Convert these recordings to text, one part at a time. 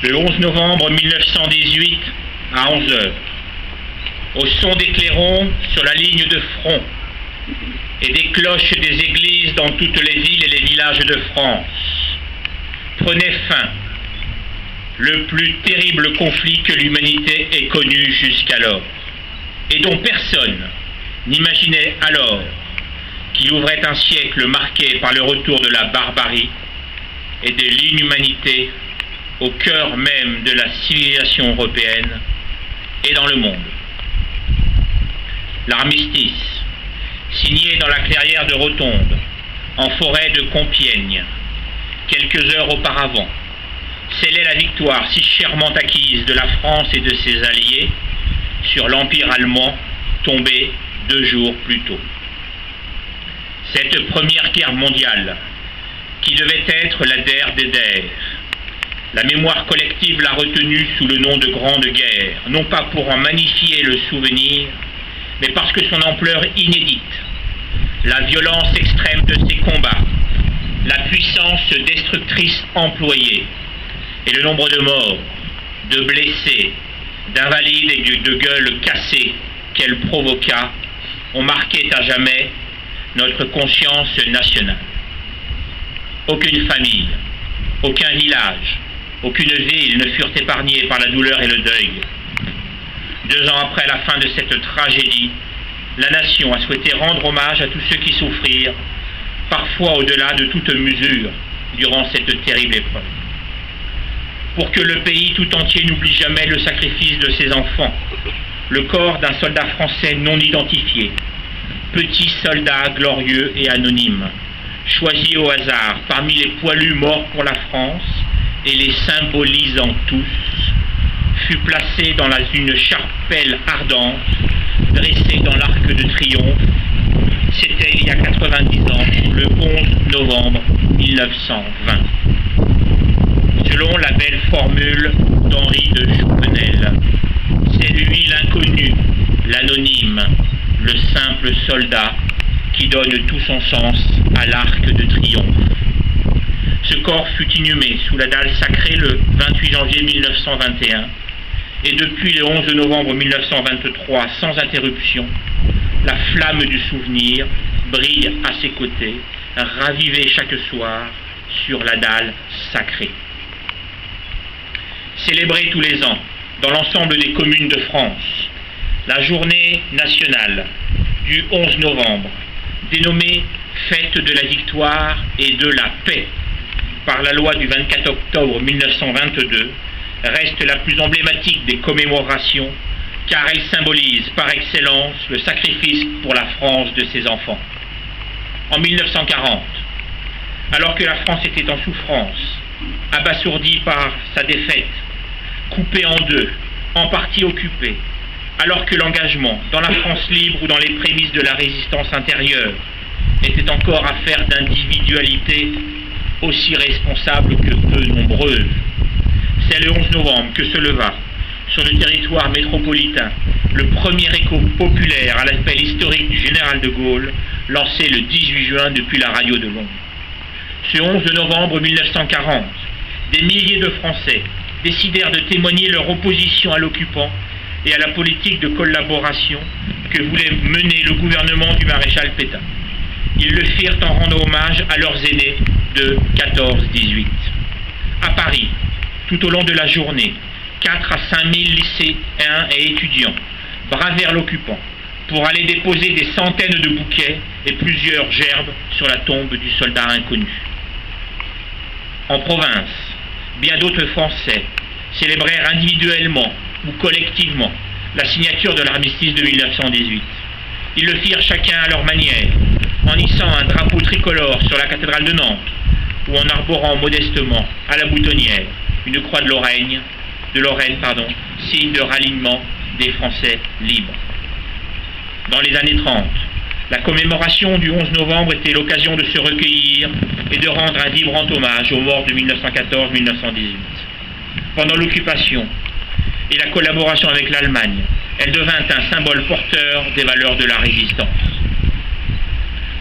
Le 11 novembre 1918, à 11 heures, au son des clairons sur la ligne de front et des cloches des églises dans toutes les villes et les villages de France, prenait fin le plus terrible conflit que l'humanité ait connu jusqu'alors, et dont personne n'imaginait alors qu'il ouvrait un siècle marqué par le retour de la barbarie et de l'inhumanité au cœur même de la civilisation européenne et dans le monde. L'armistice, signé dans la clairière de Rotonde, en forêt de Compiègne, quelques heures auparavant, scellait la victoire si chèrement acquise de la France et de ses alliés sur l'Empire allemand tombé 2 jours plus tôt. Cette première guerre mondiale, qui devait être la der des der, la mémoire collective l'a retenue sous le nom de Grande Guerre, non pas pour en magnifier le souvenir, mais parce que son ampleur inédite, la violence extrême de ses combats, la puissance destructrice employée, et le nombre de morts, de blessés, d'invalides et de gueules cassées qu'elle provoqua ont marqué à jamais notre conscience nationale. Aucune famille, aucun village, aucune ville ne furent épargnés par la douleur et le deuil. 2 ans après la fin de cette tragédie, la nation a souhaité rendre hommage à tous ceux qui souffrirent, parfois au-delà de toute mesure, durant cette terrible épreuve. Pour que le pays tout entier n'oublie jamais le sacrifice de ses enfants, le corps d'un soldat français non identifié, petit soldat glorieux et anonyme, choisi au hasard parmi les poilus morts pour la France et les symbolisant tous, fut placé dans une chapelle ardente, dressée dans l'Arc de Triomphe. C'était il y a 90 ans, le 11 novembre 1920. Selon la belle formule d'Henri de Jouvenel, c'est lui l'inconnu, l'anonyme, le simple soldat qui donne tout son sens à l'Arc de Triomphe. Ce corps fut inhumé sous la dalle sacrée le 28 janvier 1921 et depuis le 11 novembre 1923, sans interruption, la flamme du souvenir brille à ses côtés, ravivée chaque soir sur la dalle sacrée. Célébrée tous les ans dans l'ensemble des communes de France, la journée nationale du 11 novembre, dénommée Fête de la victoire et de la paix par la loi du 24 octobre 1922, reste la plus emblématique des commémorations car elle symbolise par excellence le sacrifice pour la France de ses enfants. En 1940, alors que la France était en souffrance, abasourdie par sa défaite, coupée en deux, en partie occupée, alors que l'engagement dans la France libre ou dans les prémices de la résistance intérieure était encore affaire d'individualité aussi responsable que peu nombreuse, c'est le 11 novembre que se leva, sur le territoire métropolitain, le premier écho populaire à l'appel historique du général de Gaulle, lancé le 18 juin depuis la radio de Londres. Ce 11 novembre 1940, des milliers de Français décidèrent de témoigner leur opposition à l'occupant et à la politique de collaboration que voulait mener le gouvernement du maréchal Pétain. Ils le firent en rendant hommage à leurs aînés de 14-18. À Paris, tout au long de la journée, 4 à 5 000 lycéens et étudiants bravèrent l'occupant pour aller déposer des centaines de bouquets et plusieurs gerbes sur la tombe du soldat inconnu. En province, bien d'autres Français célébrèrent individuellement ou collectivement la signature de l'armistice de 1918. Ils le firent chacun à leur manière, en hissant un drapeau tricolore sur la cathédrale de Nantes ou en arborant modestement à la boutonnière une croix de Lorraine, signe de ralliement des Français libres. Dans les années 30, la commémoration du 11 novembre était l'occasion de se recueillir et de rendre un vibrant hommage aux morts de 1914-1918. Pendant l'occupation et la collaboration avec l'Allemagne, elle devint un symbole porteur des valeurs de la résistance.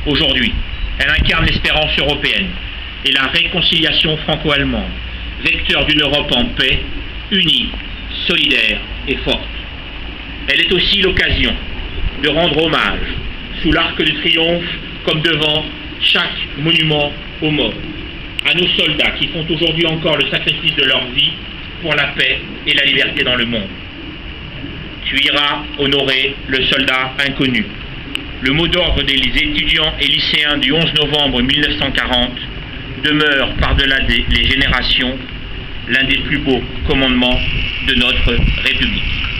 Aujourd'hui, elle incarne l'espérance européenne et la réconciliation franco-allemande, vecteur d'une Europe en paix, unie, solidaire et forte. Elle est aussi l'occasion de rendre hommage, sous l'arc de triomphe comme devant chaque monument aux morts, à nos soldats qui font aujourd'hui encore le sacrifice de leur vie pour la paix et la liberté dans le monde. Tu iras honorer le soldat inconnu. Le mot d'ordre des étudiants et lycéens du 11 novembre 1940 demeure par-delà les générations l'un des plus beaux commandements de notre République.